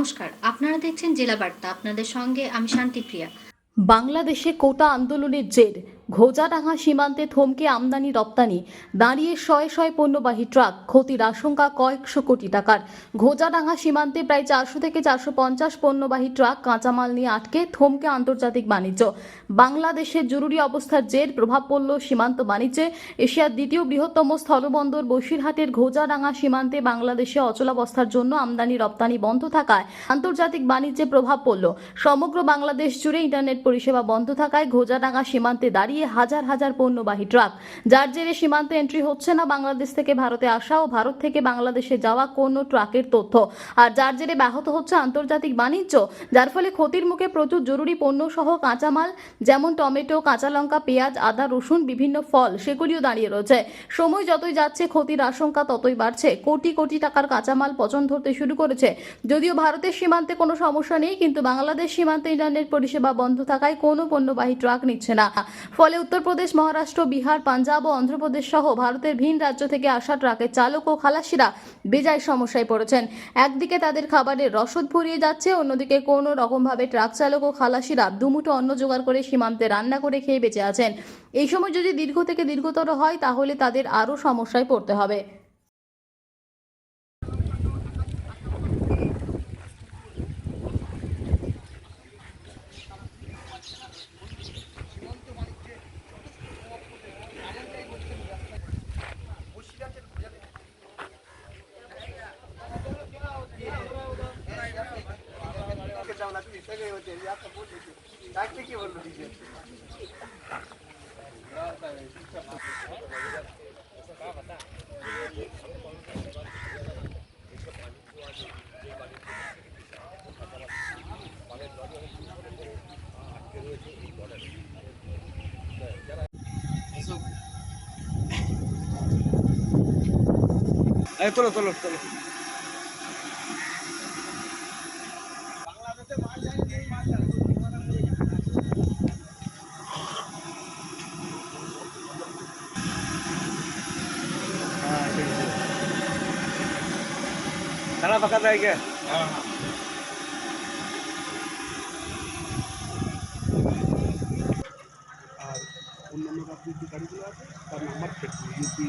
নমস্কার, আপনারা দেখছেন জেলা বার্তা। আপনাদের সঙ্গে আমি শান্তিপ্রিয়া। বাংলাদেশে কোটা আন্দোলনের জের ঘোজাডাঙ্গা সীমান্তে থমকে আমদানি রপ্তানি, দাঁড়িয়ে শয়ে শয়ে পণ্যবাহী ট্রাক, ক্ষতির আশঙ্কা কয়েকশো কোটি টাকার। ঘোজাডাঙ্গা সীমান্তে প্রায় 400 থেকে 450 পণ্যবাহী ট্রাক কাঁচামাল নিয়ে আটকে থমকে আন্তর্জাতিক বাণিজ্য। বাংলাদেশের জরুরি অবস্থার জের প্রভাব পড়ল সীমান্ত বাণিজ্যে। এশিয়ার দ্বিতীয় বৃহত্তম স্থলবন্দর বসিরহাটের ঘোজাডাঙ্গা সীমান্তে বাংলাদেশে অচলাবস্থার জন্য আমদানি রপ্তানি বন্ধ থাকায় আন্তর্জাতিক বাণিজ্যে প্রভাব পড়ল। সমগ্র বাংলাদেশ জুড়ে ইন্টারনেট পরিষেবা বন্ধ থাকায় ঘোজাডাঙ্গা সীমান্তে দাঁড়িয়ে হাজার হাজার পণ্যবাহী ট্রাক, যার জেরে সীমান্তে এন্ট্রি হচ্ছে না বাংলাদেশ থেকে ভারতে আসা ও ভারত থেকে বাংলাদেশে যাওয়া কোনো ট্রাকের তথ্য, আর যার জেরে ব্যাহত হচ্ছে আন্তর্জাতিক বাণিজ্য। যার ফলে ক্ষতির মুখে প্রচুর জরুরি পণ্য সহ কাঁচামাল যেমন টমেটো, কাঁচা লঙ্কা, পেঁয়াজ, আদা, রসুন, বিভিন্ন ফল সেগুলিও দাঁড়িয়ে রয়েছে। সময় যতই যাচ্ছে ক্ষতির আশঙ্কা ততই বাড়ছে। কোটি কোটি টাকার কাঁচামাল পচন ধরতে শুরু করেছে। যদিও ভারতের সীমান্তে কোনো সমস্যা নেই, কিন্তু বাংলাদেশ সীমান্তে ইন্টারনেট পরিষেবা বন্ধ থাকায় কোনো পণ্যবাহী ট্রাক নিচ্ছে না। ফলে উত্তরপ্রদেশ, মহারাষ্ট্র, বিহার, পাঞ্জাব ও অন্ধ্রপ্রদেশ সহ ভারতের ভিন রাজ্য থেকে আসা ট্রাকের চালক ও খালাসিরা বেজায় সমস্যায় পড়েছেন। একদিকে তাদের খাবারের রসদ ফুরিয়ে যাচ্ছে, অন্যদিকে কোনো রকমভাবে ট্রাক চালক ও খালাসিরা দুমুঠো অন্ন জোগাড় করে সীমান্তে রান্না করে খেয়ে বেঁচে আছেন। এই সময় যদি দীর্ঘ থেকে দীর্ঘতর হয় তাহলে তাদের আরও সমস্যায় পড়তে হবে। তোলো তোলো তোলো। খানা ফাঁকা দেয় গে। আর অন্যান্য রাজ্যের যে গাড়িগুলো আছে তার নাম্বার থাকবে, ইউপি,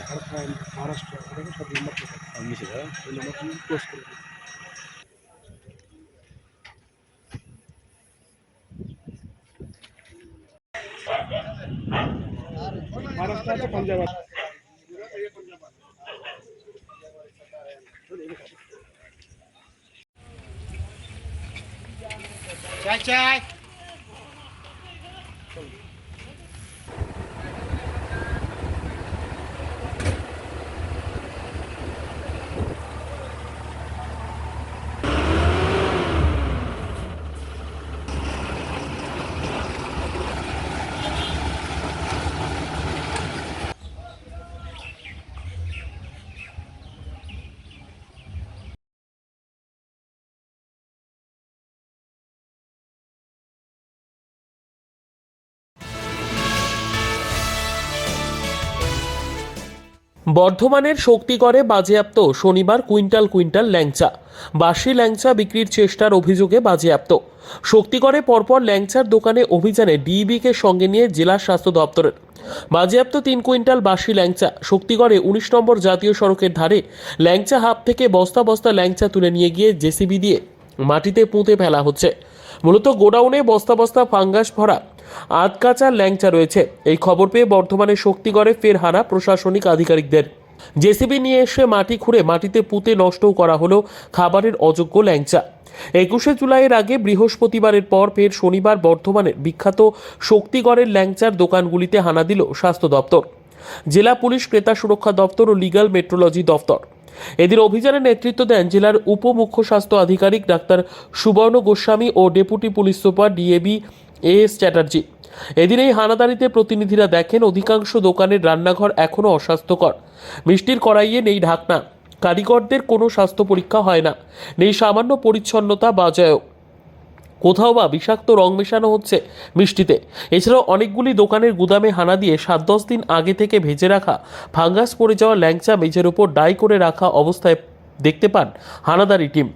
ঝাড়খণ্ড, মহারাষ্ট্র, এটাকে সব নাম্বার থাকে। ওই নাম্বারগুলো ক্লোজ করে দেবে। মহারাষ্ট্র আছে, পাঞ্জাব আছে। চাই চাই। বর্ধমানের শক্তিগড়ে বাজেয়াপ্ত শনিবার কুইন্টাল কুইন্টাল ল্যাংচা। বাসি ল্যাংচা বিক্রির চেষ্টার অভিযোগে বাজেয়াপ্ত। শক্তিগড়ে পরপর ল্যাংচার দোকানে অভিযানে ডিইবিকে সঙ্গে নিয়ে জেলা স্বাস্থ্য দপ্তরের। বাজেয়াপ্ত 3 কুইন্টাল বাসি ল্যাংচা। শক্তিগড়ে 19 নম্বর জাতীয় সড়কের ধারে ল্যাংচা হাব থেকে বস্তা বস্তা ল্যাংচা তুলে নিয়ে গিয়ে জেসিবি দিয়ে মাটিতে পুঁতে ফেলা হচ্ছে। মূলত গোডাউনে বস্তা বস্তা ফাঙ্গাস ভরা আধকাচা ল্যাংচা রয়েছে। এই খবর পেয়ে বর্ধমানের শক্তিগড়ে ফের হানা প্রশাসনিক আধিকারিকদের। জেসিবি নিয়ে এসে মাটি খুঁড়ে মাটিতে পুঁতে নষ্টও করা হলো খাবারের অযোগ্য ল্যাংচা। 21শে জুলাইয়ের আগে বৃহস্পতিবারের পর ফের শনিবার বর্ধমানের বিখ্যাত শক্তিগড়ের ল্যাংচার দোকানগুলিতে হানা দিল স্বাস্থ্য দপ্তর, জেলা পুলিশ, ক্রেতা সুরক্ষা দপ্তর ও লিগ্যাল মেট্রোলজি দপ্তর। এদিন অভিযানের নেতৃত্ব দেন জেলার উপমুখ্য স্বাস্থ্য আধিকারিক ডাক্তার সুবর্ণ গোস্বামী ও deputy police super DAB AS Chatterjee. এদিন এই হানাদারিতে প্রতিনিধিরা দেখেন অধিকাংশ দোকানের রান্নাঘর এখনও অস্বাস্থ্যকর। মিষ্টির কড়াইয়ে নেই ঢাকনা, কারিগরদের কোনো স্বাস্থ্য পরীক্ষা হয় না, নেই সামান্য পরিচ্ছন্নতা বজায়ও। কোথাও বা বিষাক্ত রং মেশানো হচ্ছে মিষ্টিতে। এছাড়াও অনেকগুলি দোকানের গুদামে হানা দিয়ে 7-10 দিন আগে থেকে ভেজে রাখা ফাঙ্গাস পড়ে যাওয়া ল্যাংচা মেঝের উপর ডাই করে রাখা অবস্থায় দেখতে পান হানাদারি টিম।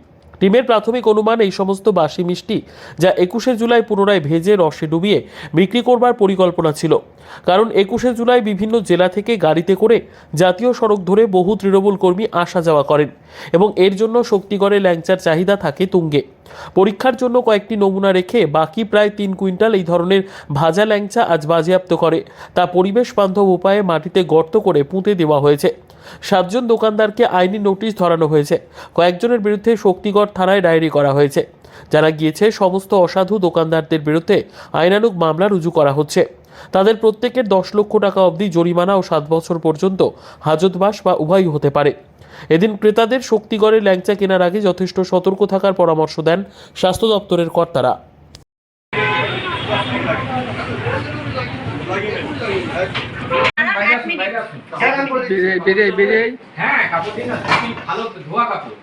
টিমের প্রাথমিক অনুমান এই সমস্ত বাসি মিষ্টি যা 21শে জুলাই পুনরায় ভেজে রসে ডুবিয়ে বিক্রি করবার পরিকল্পনা ছিল। কারণ 21শে জুলাই বিভিন্ন জেলা থেকে গাড়িতে করে জাতীয় সড়ক ধরে বহু তৃণমূল কর্মী আসা যাওয়া করেন এবং এর জন্য শক্তিগড়ে ল্যাংচার চাহিদা থাকে তুঙ্গে। পরীক্ষার জন্য কয়েকটি নমুনা রেখে বাকি প্রায় 3 কুইন্টাল এই ধরনের ভাজা ল্যাংচা আজ বাজেয়াপ্ত করে তা পরিবেশ বান্ধব উপায়ে মাটিতে গর্ত করে পুঁতে দেওয়া হয়েছে। 7 জন দোকানদারকে আইনি নোটিশ ধরানো হয়েছে। কয়েকজনের বিরুদ্ধে শক্তিগড় থানায় ডায়েরি করা হয়েছে। জানা গিয়েছে সমস্ত অসাধু দোকানদারদের বিরুদ্ধে আইনানুগ মামলা রুজু করা হচ্ছে। তাদের প্রত্যেকের 10 লক্ষ টাকা অবধি জরিমানা ও 7 বছর পর্যন্ত হাজতবাস বা উভয়ই হতে পারে। এদিন ক্রেতাদের শক্তিগড়ের ল্যাংচা কেনার আগে যথেষ্ট সতর্ক থাকার পরামর্শ দেন স্বাস্থ্য দপ্তরের কর্তারা। হ্যাঁ কাপড় দিন না, ভালো ধোয়া কাপড়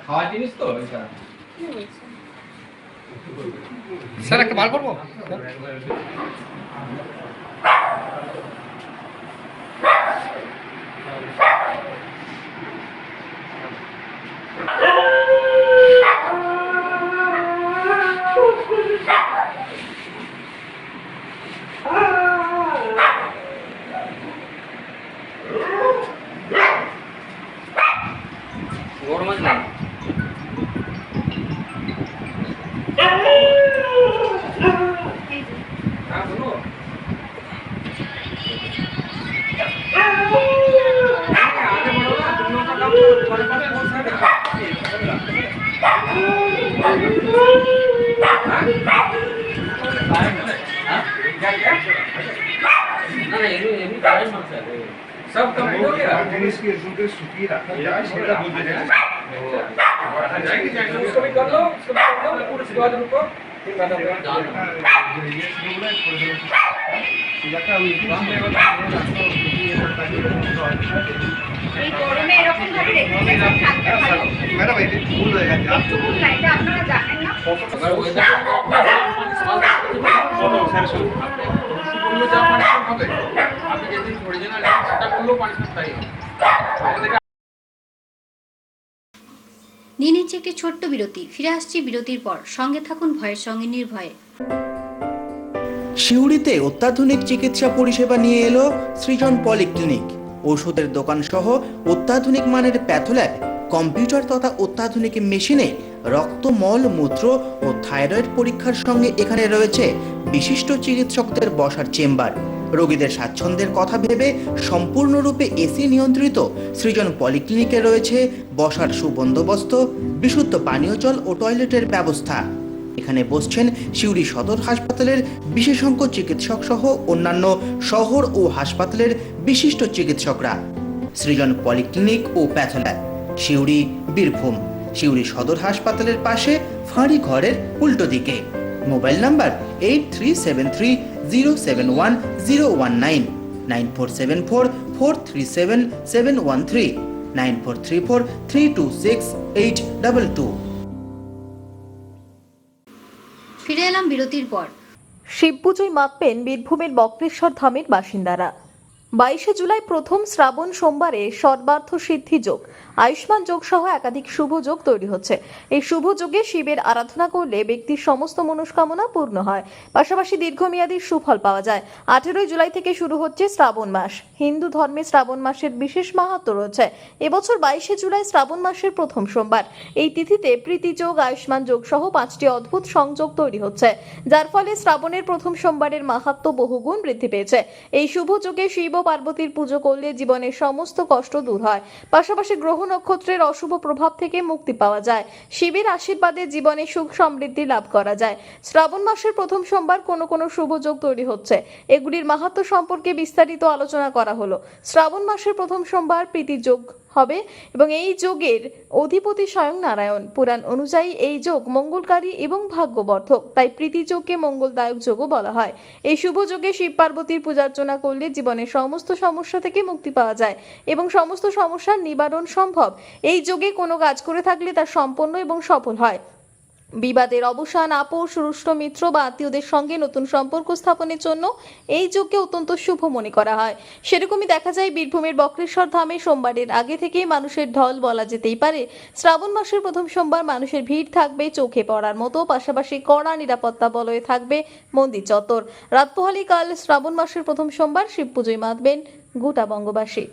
খাওয়ার জিনিস তো স্যার একটা বার করবো। গরম আছে না सब कम हो गया जिनिस की इसको सुखी रखा जाए सेटा बोलते हैं उसको भी कर लो पूरे से बाद रुको फिर गाना डाल ये शुरू है इलाका এই গরমে এরকম ভাবে রেখে সব থাকতে ভালো। ম্যাডাম এটা ভুল হয়ে গেছে একটু ভুল না, এটা আপনারা জানেন না। अगर वेदर যা পানিশমেন্ট হবে আপনি যেদিন অরিজিনাল সেটা করলেও পানিশমেন্ট তাই হবে। নিয়ে নিচ্ছে একটি ছোট্ট বিরতি। ফিরে আসছি বিরতির পর। সঙ্গে থাকুন ভয়ের সঙ্গে নির্ভয়ে। সিউড়িতে অত্যাধুনিক চিকিৎসা পরিষেবা নিয়ে এলো সৃজন পলিক্লিনিক। ওষুধের দোকান সহ অত্যাধুনিক মানের প্যাথোল্যাব, কম্পিউটার তথা অত্যাধুনিক মেশিনে রক্ত, মল, মূত্র ও থাইরয়েড পরীক্ষার সঙ্গে এখানে রয়েছে বিশিষ্ট চিকিৎসকদের বসার চেম্বার। রোগীদের স্বাচ্ছন্দ্যের কথা ভেবে সম্পূর্ণরূপে এসি নিয়ন্ত্রিত সৃজন পলিক্লিনিকে রয়েছে বসার সুবন্দোবস্ত, বিশুদ্ধ পানীয় জল ও টয়লেটের ব্যবস্থা। এখানে বসছেন সিউড়ি সদর হাসপাতালের বিশেষজ্ঞ চিকিৎসক সহ অন্যান্য শহর ও হাসপাতালের বিশিষ্ট চিকিৎসকরা। সৃজন পলিক্লিনিক ও প্যাথোল্যাব, সিউড়ি, বীরভূম। সিউড়ি সদর হাসপাতালের পাশে ফাঁড়ি ঘরের উল্টো দিকে। Mobile number 8373071019, 9474437713, 9434326822। ফিরে এলাম বিরতির পর। শিব পুজোয় মাপবেন বীরভূমের বক্রেশ্বর ধামের বাসিন্দারা। 22শে জুলাই প্রথম শ্রাবণ সোমবারে সর্বার্থ সিদ্ধি যোগ, আয়ুষ্মান যোগ সহ একাধিক শুভ যোগ তৈরি হচ্ছে। এই শুভ যোগে শিবের আরাধনা করলে ব্যক্তির সমস্ত মনস্কামনা পূর্ণ হয়, পাশাপাশি দীর্ঘমেয়াদী সুফল পাওয়া যায়। 18 জুলাই থেকে শুরু হচ্ছে শ্রাবণ মাস। হিন্দু ধর্মে শ্রাবণ মাসের বিশেষ মাহাত্ম্য রয়েছে। এবছর 22শে জুলাই শ্রাবণ মাসের প্রথম সোমবার। এই তিথিতে প্রীতি যোগ, আয়ুষ্মান যোগ সহ 5টি অদ্ভুত সংযোগ তৈরি হচ্ছে, যার ফলে শ্রাবণের প্রথম সোমবারের মাহাত্ম্য বহুগুণ বৃদ্ধি পেয়েছে। এই শুভ যোগে শিব ও পার্বতীর পুজো করলে জীবনের সমস্ত কষ্ট দূর হয়, পাশাপাশি গ্রহ নক্ষত্রের অশুভ প্রভাব থেকে মুক্তি পাওয়া যায়। শিবের আশীর্বাদে জীবনে সুখ সমৃদ্ধি লাভ করা যায়। শ্রাবণ মাসের প্রথম সোমবার কোনো কোনো শুভ যোগ তৈরি হচ্ছে, এগুলির মাহাত্ম্য সম্পর্কে বিস্তারিত আলোচনা করা হলো। শ্রাবণ মাসের প্রথম সোমবার প্রীতি যোগ হবে এবং এই যোগের অধিপতি স্বয়ং নারায়ণ। পুরাণ অনুযায়ী এই যোগ মঙ্গলকারী এবং ভাগ্যবর্ধক, তাই প্রীতি যোগকে মঙ্গলদায়ক যোগও বলা হয়। এই শুভ যোগে শিব পার্বতীর পূজার্চনা করলে জীবনের সমস্ত সমস্যা থেকে মুক্তি পাওয়া যায় এবং সমস্ত সমস্যার নিবারণ সম্ভব। এই যোগে কোনো কাজ করে থাকলে তা সম্পন্ন এবং সফল হয়। বিবাদের অবসান, আপোষ, রুষ্ট মিত্র বা আত্মীয়দের সঙ্গে নতুন সম্পর্ক স্থাপনের জন্য এই যজ্ঞে অত্যন্ত শুভ মনে করা হয়। সেরকমই দেখা যায় বীরভূমের বক্রেশ্বর ধামে সোমবারের আগে থেকেই মানুষের ঢল বলা যেতেই পারে। শ্রাবণ মাসের প্রথম সোমবার মানুষের ভিড় থাকবে চোখে পড়ার মতো, পাশাপাশি কড়া নিরাপত্তা বলয়ে থাকবে মন্দির চত্বর। রাত পোহালি কাল শ্রাবণ মাসের প্রথম সোমবার শিব পুজোয় মাতবেন গোটা বঙ্গবাসী।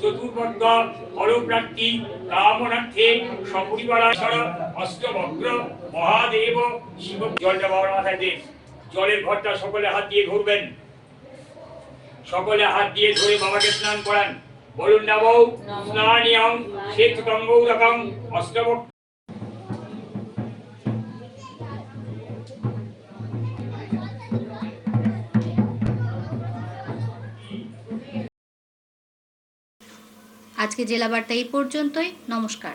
চতুর্বর্গ ফলপ্রাপ্তি কামনার্থে সপরিবার অষ্টবক্র মহাদেব শিব জলটা বাবার মাথায় দিন। জলের ঘরটা সকলে হাত দিয়ে ঘুরবেন, সকলে হাত দিয়ে ধরে বাবাকে স্নান করান। বলুন নমো স্নানিয়ং শ্বেততঙ্গৌরকং অষ্টবক্র। আজকে জেলা বার্তা এই পর্যন্তই। নমস্কার।